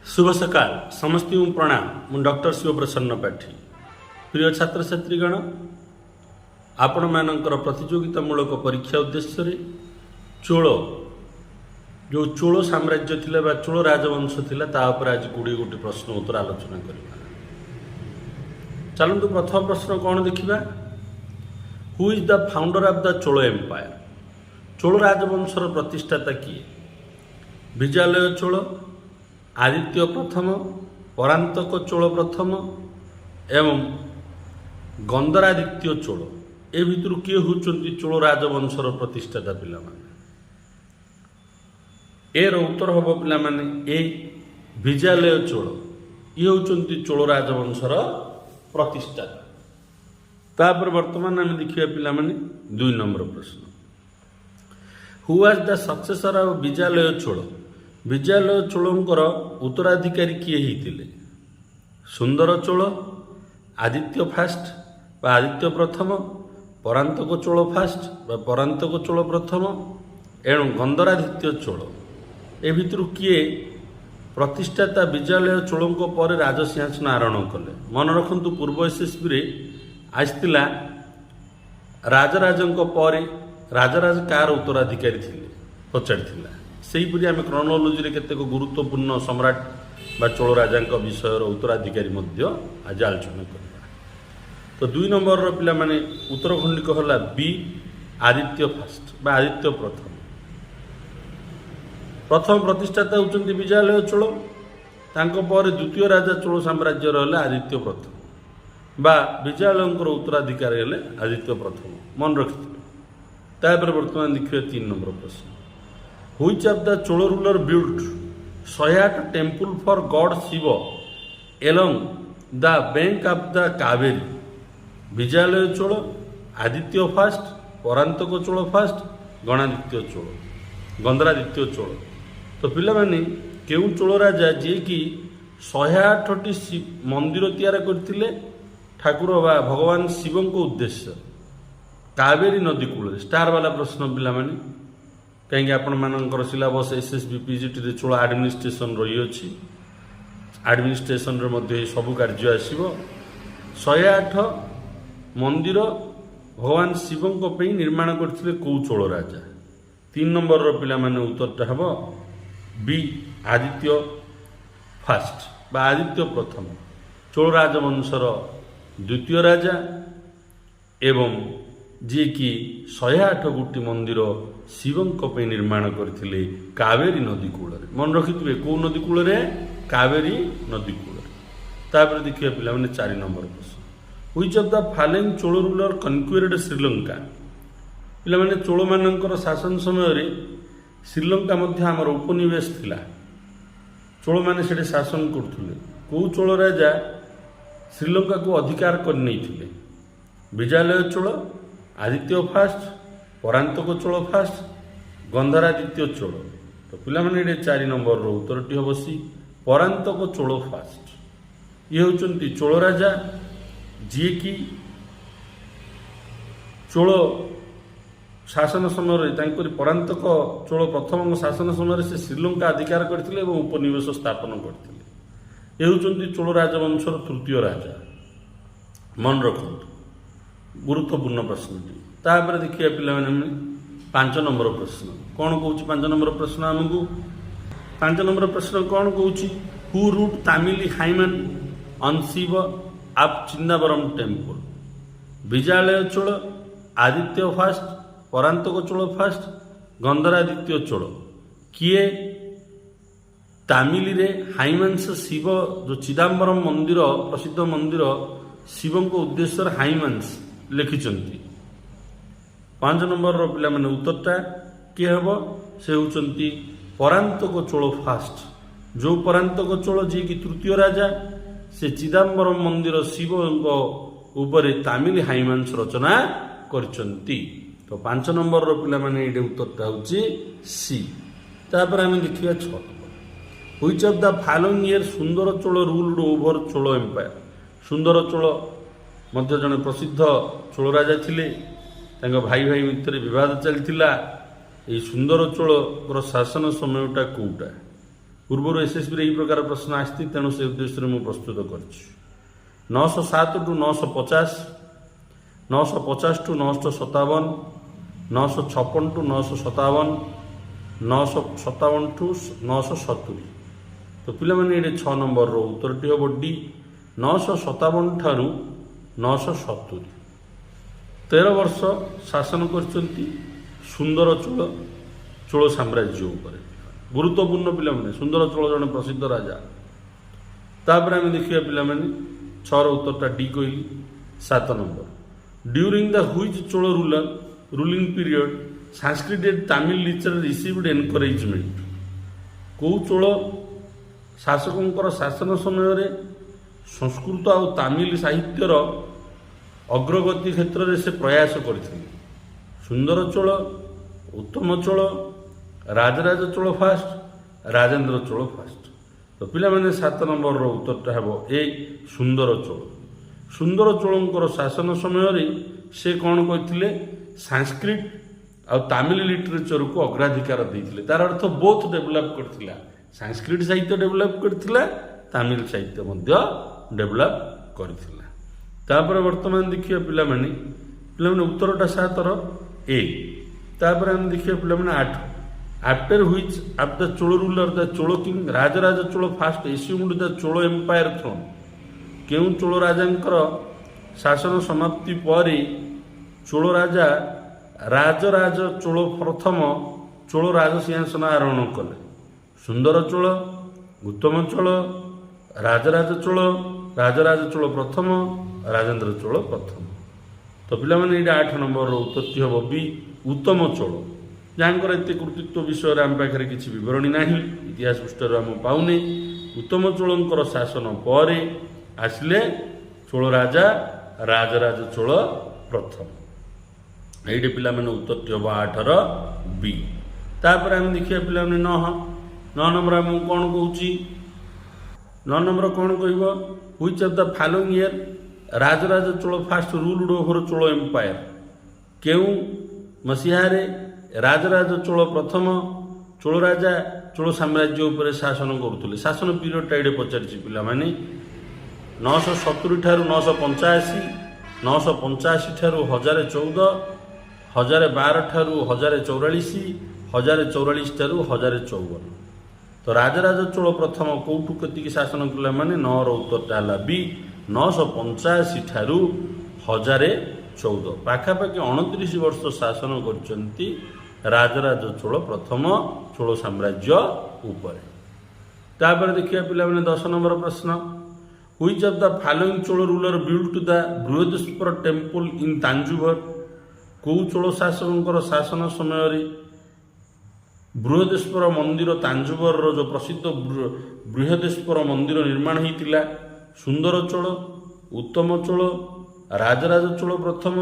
शुभ सकाल समस्त प्रणाम मु डॉक्टर शिवप्रसन्न पाठी प्रिय छात्र छात्रीगण आपण मानकर प्रतियोगितामूलक परीक्षा उद्देश्य चोल जो चोल साम्राज्य थिला बा चोल राजवंश थिला ता उपर आज गुड़ी गोटे प्रश्न उत्तर आलोचना करबा। चलतु प्रथम प्रश्न कौन देखिबा। Who is the founder of the Chola empire. Chola राजवंशर प्रतिष्ठाता किए? विजयालय चोल, आदित्य प्रथम, परांतक चोल प्रथम एवं गंधरादित्य चोल। ए भितर किए होचंती चोल राजवंशर प्रतिष्ठाता पिला माने? एर उत्तर हम पिला माने ए विजयालय चोल। ये होचंती चोल राजवंशर प्रतिष्ठाता। तापर वर्तमान आम देखिए पिला माने 2 नंबर प्रश्न। Who was the successor of Vijayalaya Chola. Vijayalaya चोलंकर उत्तराधिकारी किए होते? सुंदर चोल, आदित्य फास्ट बा आदित्य प्रथम, परांतक चोल फास्ट बा परांतक चोल प्रथम एवं गंधरादित्य चोल। ए भितर किए प्रतिष्ठाता विजयालय चोलों पर राजसिंहासन आरोहण कले? मन रखु पूर्व एसएसबी रे आसला राजराजों पर राजराज कार उत्तराधिकारी थिले पचार सेहीपरि आम क्रोनोलोजी केतेक गुरुत्वपूर्ण सम्राट बा चोल राजा विषय उत्तराधिकारी आज आलोचना करवा। तो 2 नंबर पिला माने उत्तर खंडिक होला बी आदित्य फास्ट बा आदित्य प्रथम। प्रथम प्रतिष्ठाता होचंती विजयालय चोल, तांको पर द्वितीय राजा चोल साम्राज्य रहले आदित्य प्रथम बा विजयालयंकर उत्तराधिकारी हेले आदित्य प्रथम। मन रखिथिबे। तापर वर्तमान देखिए 3 नंबर प्रश्न। Which of the Chola ruler built 108 temple for God Shiva along the bank of the Kaveri? Vijayalaya Chola, Aditya first, Parantaka Chola first, Ganaditya Chola, Gandaraditya Chola. तो पिला माने केउ चोल राजा जे कि 108टी मंदिर तैयार करथिले ठाकुर बा भगवान शिव को उद्देश्य कावेरी नदी कूल। स्टार वाला प्रश्न पिला माने कहीं आपण मानकर सिलेबस एसएसबी पीजीटी रे चोल एडमिनिस्ट्रेशन रही अछि। एडमिनिस्ट्रेशन रे मध्ये सब कार्य आसीबो। 108 मंदिर भगवान शिव को पे निर्माण करथिले को चोल राजा? 3 नंबर रो पिला माने उत्तरटा हबो बी आदित्य फास्ट बा आदित्य प्रथम, चोल राजवंशर द्वितीय राजा एवं जी कि 108 गोटी मंदिर शिवं पे निर्माण करथिले कावेरी नदी कूल। मन रखिथिबे को नदी कूल रे? कावेरी नदी कूल। तापर देखिए पिला माने 4 नंबर प्रश्न। Which of the following Chola ruler conquered Sri Lanka. पिला माने चोल मानकर शासन समय रे श्रीलंका मध्य हमर उपनिवेश थिला। चोल माने सेठे शासन करथुले। को चोल राजा श्रीलंका को अधिकार कर नैथिले? Vijayalaya Chola, Aditya first, Parantaka Chola first, Gandaraditya Chola. तो पिला माने 4 नंबर रो उत्तरटी हम सी परांतक चोल फास्ट। ये होचंती चोल राजा जी कि चोल शासन समय तांकरी परांतक चोल प्रथम शासन समय से श्रीलंका अधिकार करथिले एवं उपनिवेश स्थापन करथिले। ये होचंती चोल राजवंशर तृतीय राजा। मन रखंतु गुरुत्वपूर्ण प्रश्नटी। तापर देखिए पिला माने 5 नंबर प्रश्न कौन कहूँ? 5 नंबर प्रश्न आमको 5 नंबर प्रश्न कौन कहूँ? Who wrote Tamil hymn on Shiva of Chidambaram temple. Vijayalaya Chola, Aditya first, Parantaka Chola first, Gandaraditya Chola. किए तामिली रे हाइमांस शिव जो चिदम्बरम मंदिर प्रसिद्ध मंदिर शिव को उद्देश्य हाइमांस लिखिचंती। 5 नंबर रो पिला माने उत्तरटा किए हबो? से होचंती परांतक चोल फास्ट। जो परांतक चोल जी कि तृतीय राजा से चिदम्बरम मंदिर शिव ऊपर तामिल हाइमांस रचना करचंती। तो 5 नंबर रो पिला माने एडे उत्तरटा होची सी। तापर हम देखिया 6 number. Which of the following year Sundara Chola ruled over Chola empire. Sundara Chola मध्य जने प्रसिद्ध चोल राजा थिले। तांको भाई भाई भितर विवाद चलथिला। ए सुंदर चोल शासन समयटा कोटा? ପୂର୍ବରୁ ଏସ୍ଏସ୍ବିରେ ଏହି ପ୍ରକାର ପ୍ରଶ୍ନ ଆସିଛି, ତେଣୁ ସେ ଉଦ୍ଦେଶ୍ୟରେ ମୁଁ ପ୍ରସ୍ତୁତ କରିଛି। 907 ଟୁ 950, 950 ଟୁ 957, 956 ଟୁ 957, 957 ଟୁ 970। ତ ପିଲାମାନେ ଏଠି 6 ନମ୍ବରର ଉତ୍ତରଟି ହେବ ଡି 957 ଠାରୁ 970। 13 ବର୍ଷ ଶାସନ କରିଛନ୍ତି ସୁନ୍ଦର ଚୋଳ ସାମ୍ରାଜ୍ୟ ଉପରେ। ଗୁରୁତ୍ୱପୂର୍ଣ୍ଣ ପିଲାମାନେ, ସୁନ୍ଦର ଚୋଳ ଜଣେ ପ୍ରସିଦ୍ଧ ରାଜା। ତାପରେ ଆମେ ଦେଖିବା ପିଲାମାନେ 6ର ଉତ୍ତରଟା ଡି କହିଲି। 7 number, during the which Chola ruling period Sanskrit and Tamil literature received encouragement. କେଉଁ ଚୋଳ ଶାସକଙ୍କର ଶାସନ ସମୟରେ ସଂସ୍କୃତ ଆଉ ତାମିଲ ସାହିତ୍ୟର ଅଗ୍ରଗତି କ୍ଷେତ୍ରରେ ସେ ପ୍ରୟାସ କରିଥିଲେ? ସୁନ୍ଦର ଚୋଳ, ଉତ୍ତମ ଚୋଳ, ରାଜରାଜ ଚୋଳ ଫାଷ୍ଟ, ରାଜେନ୍ଦ୍ର ଚୋଳ ଫାଷ୍ଟ। ତ ପିଲାମାନେ 7 ନମ୍ବରର ଉତ୍ତରଟା ହେବ ଏ ସୁନ୍ଦର ଚୋଳ। ସୁନ୍ଦର ଚୋଳଙ୍କର ଶାସନ ସମୟରେ ସେ କ'ଣ କରିଥିଲେ? ସାଂସ୍କ୍ରିଟ ଆଉ ତାମିଲ ଲିଟରେଚରକୁ ଅଗ୍ରାଧିକାର ଦେଇଥିଲେ। ତାର ଅର୍ଥ ବୋଥ ଡେଭଲପ୍ କରିଥିଲା, ସାଂସ୍କ୍ରିଟ ସାହିତ୍ୟ ଡେଭଲପ୍ କରିଥିଲା, ତାମିଲ ସାହିତ୍ୟ ମଧ୍ୟ ଡେଭଲପ୍ କରିଥିଲା। ତାପରେ ବର୍ତ୍ତମାନ ଦେଖିବା ପିଲାମାନେ ଉତ୍ତରଟା 7ର ଏ। ତାପରେ ଆମେ ଦେଖିବା ପିଲାମାନେ 8, after which of the Chola ruler the Chola king Rajaraja Chola first assumed the Chola empire throne. କେଉଁ ଚୋଳ ରାଜାଙ୍କର ଶାସନ ସମାପ୍ତି ପରେ ଚୋଳ ରାଜା ରାଜରାଜ ଚୋଳ ପ୍ରଥମ ଚୋଳ ରାଜସିଂହାସନ ଆରୋହଣ କଲେ? ସୁନ୍ଦର ଚୋଳ, ଉତ୍ତମ ଚୋଳ, ରାଜରାଜ ଚୋଳ, ରାଜରାଜ ଚୋଳ ପ୍ରଥମ, ରାଜେନ୍ଦ୍ର ଚୋଳ ପ୍ରଥମ। ତ ପିଲାମାନେ ଏଇଟା 8 ନମ୍ବରର ଉତ୍ତରଟି ହେବ ବି ଉତ୍ତମ ଚୋଳ, ଯାହାଙ୍କର ଏତେ କୃତିତ୍ୱ ବିଷୟରେ ଆମ ପାଖରେ କିଛି ବିବରଣୀ ନାହିଁ, ଇତିହାସ ପୃଷ୍ଠାରୁ ଆମେ ପାଉନେ। ଉତ୍ତମ ଚୋଳଙ୍କର ଶାସନ ପରେ ଆସିଲେ ଚୋଳ ରାଜା ରାଜରାଜ ଚୋଳ ପ୍ରଥମ। ଏଇଠି ପିଲାମାନେ ଉତ୍ତରଟି ହେବ 8ର ବି। ତାପରେ ଆମେ ଦେଖିବା ପିଲାମାନେ 9 ନମ୍ବର ଆମକୁ କ'ଣ କହୁଛି? 9 ନମ୍ବର କ'ଣ କହିବ? Which of the following year Rajaraja Chola first ruled over Chola empire. କେଉଁ ମସିହାରେ ରାଜରାଜ ଚୋଳ ପ୍ରଥମ ଚୋଳ ରାଜା ଚୋଳ ସାମ୍ରାଜ୍ୟ ଉପରେ ଶାସନ କରୁଥିଲେ? ଶାସନ ପିରିୟଡ଼ଟା ଏଇଠି ପଚାରିଛି ପିଲାମାନେ। 970 ଠାରୁ 985, 985 ଠାରୁ 1014, 1012 ଠାରୁ 1044, 1044 ଠାରୁ 1054। ତ ରାଜରାଜ ଚୋଳ ପ୍ରଥମ କେଉଁଠୁ କେତିକି ଶାସନ କଲା? ମାନେ 9ର ଉତ୍ତରଟା ହେଲା ବି 985 ଠାରୁ 1014। ପାଖାପାଖି 29 ବର୍ଷ ଶାସନ କରିଛନ୍ତି ରାଜରାଜ ଚୋଳ ପ୍ରଥମ ଚୋଳ ସାମ୍ରାଜ୍ୟ ଉପରେ। ତାପରେ ଦେଖିବା ପିଲାମାନେ 10 ନମ୍ବର ପ୍ରଶ୍ନ, which of the following Chola ruler built the Brihadeeswara temple in Thanjavur. କେଉଁ ଚୋଳ ଶାସକଙ୍କର ଶାସନ ସମୟରେ ବୃହଦେଶ୍ୱର ମନ୍ଦିର ତାଞ୍ଜୁଭରର ଯେଉଁ ପ୍ରସିଦ୍ଧ ବୃହଦେଶ୍ୱର ମନ୍ଦିର ନିର୍ମାଣ ହୋଇଥିଲା? ସୁନ୍ଦର ଚୋଳ, ଉତ୍ତମ ଚୋଳ, ରାଜରାଜ ଚୋଳ ପ୍ରଥମ,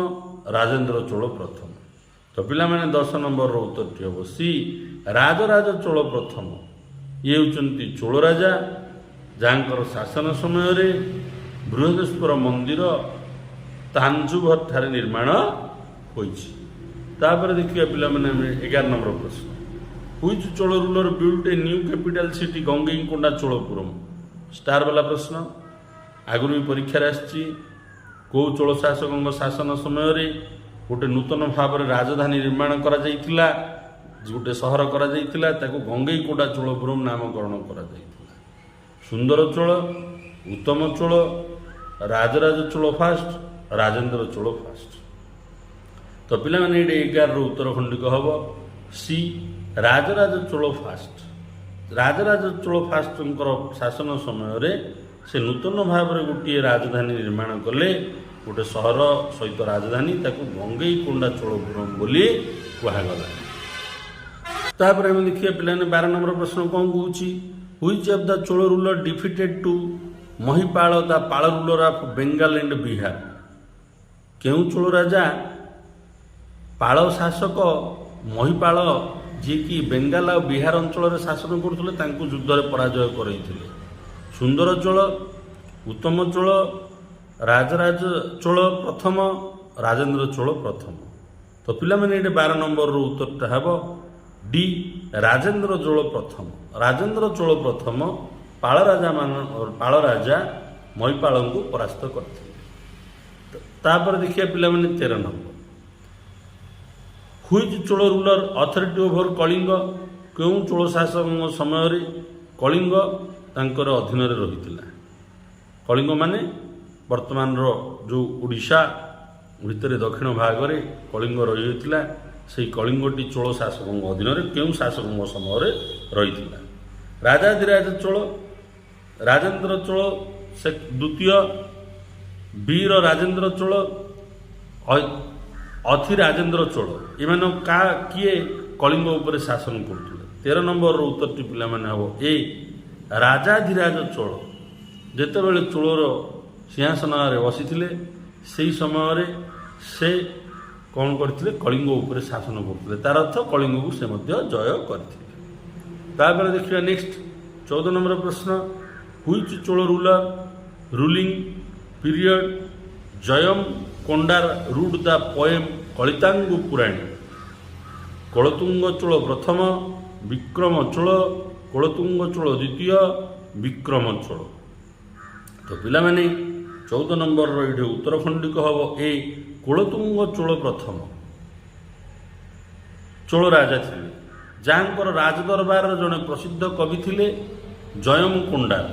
ରାଜେନ୍ଦ୍ର ଚୋଳ ପ୍ରଥମ। ତ ପିଲାମାନେ 10 ନମ୍ବରର ଉତ୍ତରଟି ହେବ ସି ରାଜରାଜ ଚୋଳ ପ୍ରଥମ। ଇଏ ହେଉଛନ୍ତି ଚୋଳ ରାଜା ଯାହାଙ୍କର ଶାସନ ସମୟରେ ବୃହଦେଶ୍ୱର ମନ୍ଦିର ତାଞ୍ଜୁଭର ଠାରେ ନିର୍ମାଣ ହୋଇଛି। ତାପରେ ଦେଖିବା ପିଲାମାନେ ଆମେ 11 ନମ୍ବର ପ୍ରଶ୍ନ, which Chola ruler built a new capital city Gangaikonda Cholapuram? Star ବାଲା ପ୍ରଶ୍ନ, ଆଗରୁ ବି ପରୀକ୍ଷାରେ ଆସିଛି। କେଉଁ ଚୋଳ ଶାସକଙ୍କ ଶାସନ ସମୟରେ ଗୋଟେ ନୂତନ ଭାବରେ ରାଜଧାନୀ ନିର୍ମାଣ କରାଯାଇଥିଲା, ଗୋଟେ ସହର କରାଯାଇଥିଲା, ତାକୁ ଗଙ୍ଗେଇକୋଣ୍ଡା ଚୋଳପୁରମ୍ ନାମକରଣ କରାଯାଇଥିଲା? ସୁନ୍ଦର ଚୋଳ, ଉତ୍ତମ ଚୋଳ, ରାଜରାଜ ଚୋଳ ଫାଷ୍ଟ, ରାଜେନ୍ଦ୍ର ଚୋଳ ଫାଷ୍ଟ। ତ ପିଲାମାନେ ଏଇଠି 11ର ଉତ୍ତର ଖଣ୍ଡିକ ହେବ ସି ରାଜରାଜ ଚୋଳ ଫାଷ୍ଟ। ରାଜରାଜ ଚୋଳ ଫାଷ୍ଟଙ୍କର ଶାସନ ସମୟରେ ସେ ନୂତନ ଭାବରେ ଗୋଟିଏ ରାଜଧାନୀ ନିର୍ମାଣ କଲେ, ଗୋଟେ ସହର ସହିତ ରାଜଧାନୀ, ତାକୁ ଗଙ୍ଗେଇକୋଣ୍ଡା ଚୋଳପୁରମ୍ ବୋଲି କୁହାଗଲା। ତାପରେ ଆମେ ଦେଖିବା ପିଲାମାନେ 12 ନମ୍ବର ପ୍ରଶ୍ନ କ'ଣ କହୁଛି? Which of the Chola ruler defeated to Mahipala the Pala ruler of Bengal and Bihar? କେଉଁ ଚୋଳ ରାଜା ପାଳ ଶାସକ ମହିପାଳ ଯିଏକି ବେଙ୍ଗାଲ ଆଉ ବିହାର ଅଞ୍ଚଳରେ ଶାସନ କରୁଥିଲେ ତାଙ୍କୁ ଯୁଦ୍ଧରେ ପରାଜୟ କରାଇଥିଲେ? ସୁନ୍ଦର ଚୋଳ, ଉତ୍ତମ ଚୋଳ, ରାଜରାଜ ଚୋଳ ପ୍ରଥମ, ରାଜେନ୍ଦ୍ର ଚୋଳ ପ୍ରଥମ। ତ ପିଲାମାନେ ଏଠି 12 ନମ୍ବରର ଉତ୍ତରଟା ହେବ ଡି ରାଜେନ୍ଦ୍ର ଚୋଳ ପ୍ରଥମ। ରାଜେନ୍ଦ୍ର ଚୋଳ ପ୍ରଥମ ପାଳ ରାଜା ମହିପାଳଙ୍କୁ ପରାସ୍ତ କରିଥିଲେ। ତାପରେ ଦେଖିବା ପିଲାମାନେ 13 number. ହୁଇଜ୍ Chola ruler authority over Kalinga? କେଉଁ ଚୋଳ ଶାସକଙ୍କ ସମୟରେ କଳିଙ୍ଗ ତାଙ୍କର ଅଧୀନରେ ରହିଥିଲା? କଳିଙ୍ଗ ମାନେ ବର୍ତ୍ତମାନର ଯେଉଁ ଓଡ଼ିଶା ଭିତରେ ଦକ୍ଷିଣ ଭାଗରେ କଳିଙ୍ଗ ରହିଥିଲା, ସେହି କଳିଙ୍ଗଟି ଚୋଳ ଶାସକଙ୍କ ଅଧୀନରେ କେଉଁ ଶାସକଙ୍କ ସମୟରେ ରହିଥିଲା? ରାଜାଧିରାଜ ଚୋଳ, ରାଜେନ୍ଦ୍ର ଚୋଳ ଦ୍ୱିତୀୟ, ବୀର ରାଜେନ୍ଦ୍ର ଚୋଳ, ଅଥିରାଜେନ୍ଦ୍ର ଚୋଳ, ଏମାନେ କିଏ କଳିଙ୍ଗ ଉପରେ ଶାସନ କରୁଥିଲେ? 13 ନମ୍ବରର ଉତ୍ତରଟି ପିଲାମାନେ ହେବ ଏ ରାଜାଧିରାଜ ଚୋଳ। ଯେତେବେଳେ ଚୋଳର ସିଂହାସନରେ ବସିଥିଲେ ସେହି ସମୟରେ ସେ କ'ଣ କରିଥିଲେ? କଳିଙ୍ଗ ଉପରେ ଶାସନ କରୁଥିଲେ। ତାର ଅର୍ଥ କଳିଙ୍ଗକୁ ସେ ମଧ୍ୟ ଜୟ କରିଥିଲେ। ତାପରେ ଦେଖିବା ନେକ୍ସଟ 14 ନମ୍ବର ପ୍ରଶ୍ନ। Which Chola ruler ruling period Jayamkondar wrote the poem Kalingattuparani? Kulottunga Chola ପ୍ରଥମ, ବିକ୍ରମ ଚୋଳ, କୋଳତୁଙ୍ଗ ଚୋଳ ଦ୍ୱିତୀୟ, ବିକ୍ରମ ଚୋଳ। ତ ପିଲାମାନେ 14 ନମ୍ବରର ଏଇଠି ଉତ୍ତର ଖଣ୍ଡିକ ହେବ ଏ କୋଳତୁଙ୍ଗ ଚୋଳ ପ୍ରଥମ ଚୋଳ ରାଜା ଥିଲେ, ଯାହାଙ୍କର ରାଜଦରବାରର ଜଣେ ପ୍ରସିଦ୍ଧ କବି ଥିଲେ ଜୟମ କୋଣ୍ଡାର।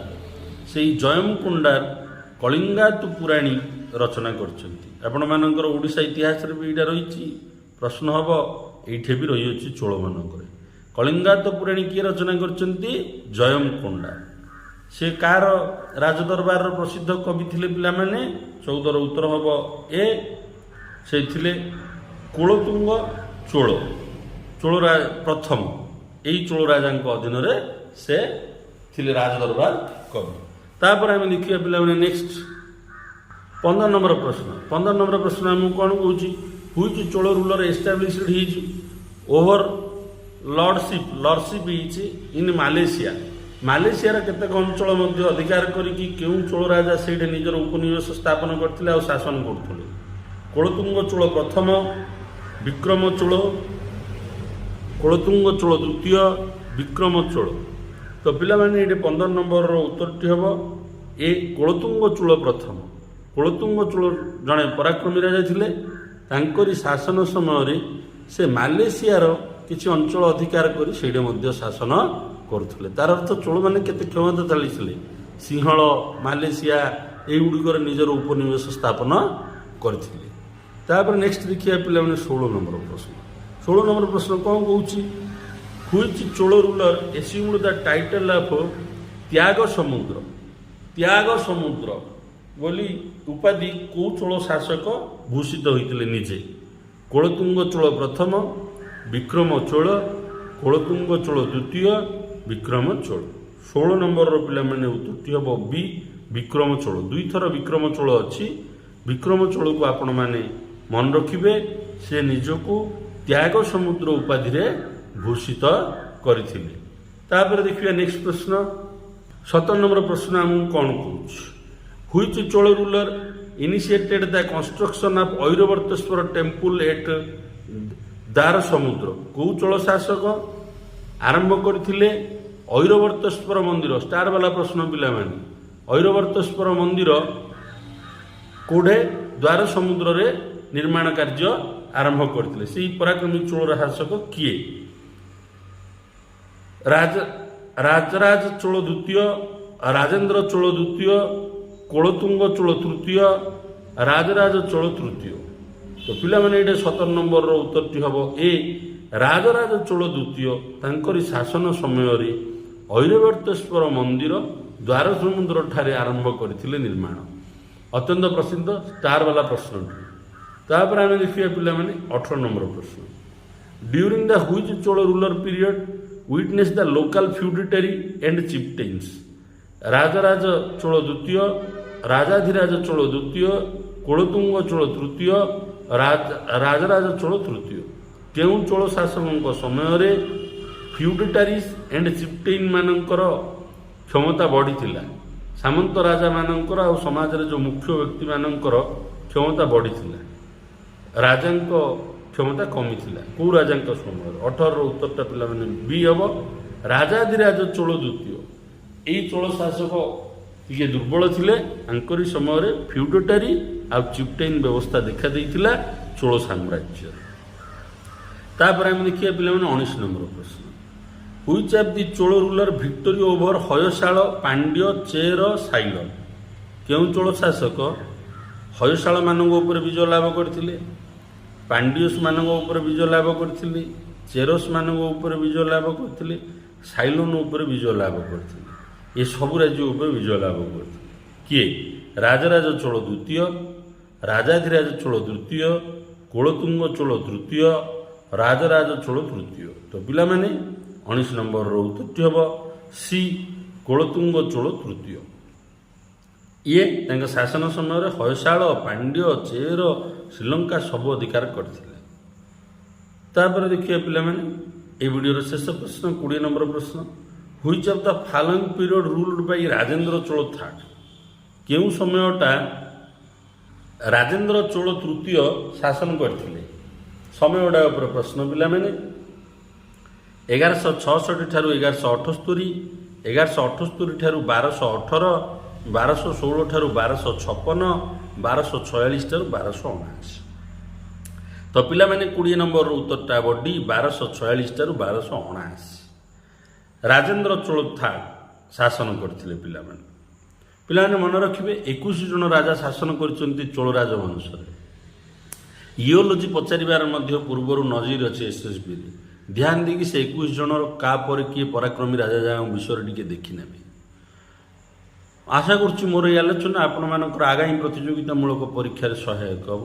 ସେହି ଜୟମ କୋଣ୍ଡାର କଳିଙ୍ଗାତୁ ପୁରାଣୀ ରଚନା କରିଛନ୍ତି। ଆପଣମାନଙ୍କର ଓଡ଼ିଶା ଇତିହାସରେ ବି ଏଇଟା ରହିଛି। ପ୍ରଶ୍ନ ହେବ ଏଇଠି ବି ରହିଅଛି ଚୋଳମାନଙ୍କରେ। କଳିଙ୍ଗାତ ପୁରାଣୀ କିଏ ରଚନା କରିଛନ୍ତି? ଜୟମ କୋଣ୍ଡାର। ସେ କାହାର ରାଜଦରବାରର ପ୍ରସିଦ୍ଧ କବି ଥିଲେ ପିଲାମାନେ? 14ର ଉତ୍ତର ହେବ ଏ, ସେ ଥିଲେ କୋଳତୁଙ୍ଗ ଚୋଳ ପ୍ରଥମ। ଏଇ ଚୋଳ ରାଜାଙ୍କ ଅଧୀନରେ ସେ ଥିଲେ ରାଜଦରବାର କବି। ତାପରେ ଆମେ ଦେଖିବା ପିଲାମାନେ ନେକ୍ସଟ 15 ନମ୍ବର ପ୍ରଶ୍ନ। 15 ନମ୍ବର ପ୍ରଶ୍ନ ଆମକୁ କ'ଣ କହୁଛି? Which Chola ruler established his overlordship ହେଇଛି ଇନ୍ ମାଲେସିଆ? ମାଲେସିଆର କେତେକ ଅଞ୍ଚଳ ମଧ୍ୟ ଅଧିକାର କରିକି କେଉଁ ଚୋଳ ରାଜା ସେଇଠି ନିଜର ଉପନିବେଶ ସ୍ଥାପନ କରିଥିଲେ ଆଉ ଶାସନ କରୁଥିଲେ? କୋଳତୁଙ୍ଗ ଚୋଳ ପ୍ରଥମ, ବିକ୍ରମ ଚୋଳ, କୋଳତୁଙ୍ଗ ଚୋଳ ଦ୍ୱିତୀୟ, ବିକ୍ରମ ଚୋଳ। ତ ପିଲାମାନେ ଏଇଠି 15 ନମ୍ବରର ଉତ୍ତରଟି ହେବ ଏ କୋଳତୁଙ୍ଗ ଚୋଳ ପ୍ରଥମ। କୋଳତୁଙ୍ଗ ଚୋଳ ଜଣେ ପରାକ୍ରମୀ ରାଜା ଥିଲେ। ତାଙ୍କରି ଶାସନ ସମୟରେ ସେ ମାଲେସିଆର କିଛି ଅଞ୍ଚଳ ଅଧିକାର କରି ସେଇଠି ମଧ୍ୟ ଶାସନ କରୁଥିଲେ। ତାର ଅର୍ଥ ଚୋଳମାନେ କେତେ କ୍ଷମତାଶାଳୀ ଥିଲେ। ସିଂହଳ, ମାଲେସିଆ ଏଇଗୁଡ଼ିକରେ ନିଜର ଉପନିବେଶ ସ୍ଥାପନ କରିଥିଲେ। ତାପରେ ନେକ୍ସଟ ଦେଖିବା ପିଲାମାନେ 16 ନମ୍ବର ପ୍ରଶ୍ନ। 16 ନମ୍ବର ପ୍ରଶ୍ନ କ'ଣ କହୁଛି? Which Chola ruler assumed the title of Tyagasamudra? ତ୍ୟାଗ ସମୁଦ୍ର ବୋଲି ଉପାଧି କେଉଁ ଚୋଳ ଶାସକ ଭୂଷିତ ହୋଇଥିଲେ ନିଜେ? କୋଳତୁଙ୍ଗ ଚୋଳ ପ୍ରଥମ, ବିକ୍ରମ ଚୋଳ, କୋଳତୁଙ୍ଗ ଚୋଳ ଦ୍ୱିତୀୟ, ବିକ୍ରମ ଚୋଳ। 16 ନମ୍ବରର ପିଲାମାନେ ଉତ୍ତରଟି ହେବ ବି ବିକ୍ରମ ଚୋଳ। ଦୁଇଥର ବିକ୍ରମ ଚୋଳ ଅଛି। ବିକ୍ରମ ଚୋଳକୁ ଆପଣମାନେ ମନେ ରଖିବେ। ସେ ନିଜକୁ ତ୍ୟାଗ ସମୁଦ୍ର ଉପାଧିରେ ଭୂଷିତ କରିଥିଲେ। ତାପରେ ଦେଖିବା ନେକ୍ସଟ ପ୍ରଶ୍ନ 17 ନମ୍ବର ପ୍ରଶ୍ନ ଆମକୁ କ'ଣ କହୁଛି? Which Chola ruler initiated the construction of Airavateshwara temple at Dharasamudra? କେଉଁ ଚୋଳ ଶାସକ ଆରମ୍ଭ କରିଥିଲେ ଐରବତେଶ୍ୱର ମନ୍ଦିର? ଷ୍ଟାର ବାଲା ପ୍ରଶ୍ନ ପିଲାମାନେ। ଐରବତେଶ୍ୱର ମନ୍ଦିର କୋଉଠେ? ଦ୍ୱାର ସମୁଦ୍ରରେ ନିର୍ମାଣ କାର୍ଯ୍ୟ ଆରମ୍ଭ କରିଥିଲେ। ସେହି ପରାକ୍ରମୀ ଚୋଳର ଶାସକ କିଏ? ରାଜରାଜ ଚୋଳ ଦ୍ୱିତୀୟ, ରାଜେନ୍ଦ୍ର ଚୋଳ ଦ୍ୱିତୀୟ, କୋଳତୁଙ୍ଗ ଚୋଳ ତୃତୀୟ, ରାଜରାଜ ଚୋଳ ତୃତୀୟ। ତ ପିଲାମାନେ ଏଇଟା 17 ନମ୍ବରର ଉତ୍ତରଟି ହେବ ଏ ରାଜରାଜ ଚୋଳ ଦ୍ୱିତୀୟ। ତାଙ୍କରି ଶାସନ ସମୟରେ ଐରବତେଶ୍ୱର ମନ୍ଦିର ଦ୍ୱାର ସମୁଦ୍ର ଠାରେ ଆରମ୍ଭ କରିଥିଲେ ନିର୍ମାଣ। ଅତ୍ୟନ୍ତ ପ୍ରସିଦ୍ଧ ଷ୍ଟାର ବାଲା ପ୍ରଶ୍ନଟି। ତାପରେ ଆମେ ଦେଖିବା ପିଲାମାନେ 18 ନମ୍ବର ପ୍ରଶ୍ନ। During the which Chola ruler period witnessed the local feudatory and chieftains? Rajaraja Chola ଦ୍ୱିତୀୟ, ରାଜାଧିରାଜ ଚୋଳ ଦ୍ୱିତୀୟ, କୋଳତୁଙ୍ଗ ଚୋଳ ତୃତୀୟ, ରାଜରାଜ ଚୋଳ ତୃତୀୟ। କେଉଁ ଚୋଳ ଶାସକଙ୍କ ସମୟରେ ଫ୍ୟୁଡିଟାରିସ୍ ଆଣ୍ଡ ଚିଫ୍ଟେନ୍ ମାନଙ୍କର କ୍ଷମତା ବଢ଼ିଥିଲା? ସାମନ୍ତ ରାଜାମାନଙ୍କର ଆଉ ସମାଜରେ ଯେଉଁ ମୁଖ୍ୟ ବ୍ୟକ୍ତିମାନଙ୍କର କ୍ଷମତା ବଢ଼ିଥିଲା। ରାଜାଙ୍କ क्षमता कमी थिला को राजा समय 18 उत्तरटा पिला माने बी हम राजाधिराज चोल द्वितीय यही चोल शासक टे दुर्बल थिले आंकरी समय फ्यूडटारी आ चिफ्टेन व्यवस्था देखा देइथिला चोल साम्राज्य। तापर आम देखिए पिला माने 19 नंबर प्रश्न which of the Chola ruler victory over Hoysala Pandya Chera साइल केउं चोल शासक हयशाल मानक ऊपर विजय लाभ करथिले पांड्यस मानक ऊपर विजय लाभ करथिले चेरस मानक ऊपर विजय लाभ करथिले साइलोन ऊपर विजय लाभ करथिले ये सब राज्य ऊपर विजय लाभ करथिले किए राजराज चोल द्वितीय राजाधिराज चोल तृतीय कुलतुंग चोल तृतीय राजराज चोल तृतीय। तो पिला माने 19 नंबर रो उत्तर हम सी कुलतुंग चोल तृतीय ये तांका शासन समय हयशाल पांड्य चेर श्रीलंका सब अधिकार करथिले। तापर देखिए पिला माने ए वीडियो शेष प्रश्न 20 नंबर प्रश्न which of the following period ruled by Rajendra Chola third केउं समयटा राजेंद्र चोल तृतीय शासन करथिले समयटा ऊपर प्रश्न पिला माने 1166 ठारू 1178 1178 ठारू 1218 1216 ठारू 1256 1246 ठारू 1279। तो पिला माने 20 नंबर उत्तरटा हम डी 1246 ठारू 1279 राजेंद्र चोल थर्ड शासन करथिले। पिला माने मन रखिबे 21 जन राजा शासन करचंती चोल राजवंश इओलोजी पचारिबार मध्य पूर्वर नजीर अच्छे एसएसबी ध्यान देकी से 21 जन का पर किए पराक्रमी राजा जाओ विषय टिके देखि नेबे। आशा करुच्ची मोर ये आलोचना आपण मानकर आगामी प्रतियोगितामूलक परीक्षा सहायक हम।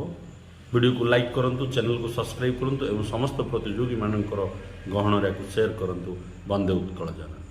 वीडियो को लाइक करंतु चैनल को सब्सक्राइब करंतु एवं समस्त प्रतियोगी मानकर गहन शेयर करंतु। वंदे उत्कल जननी।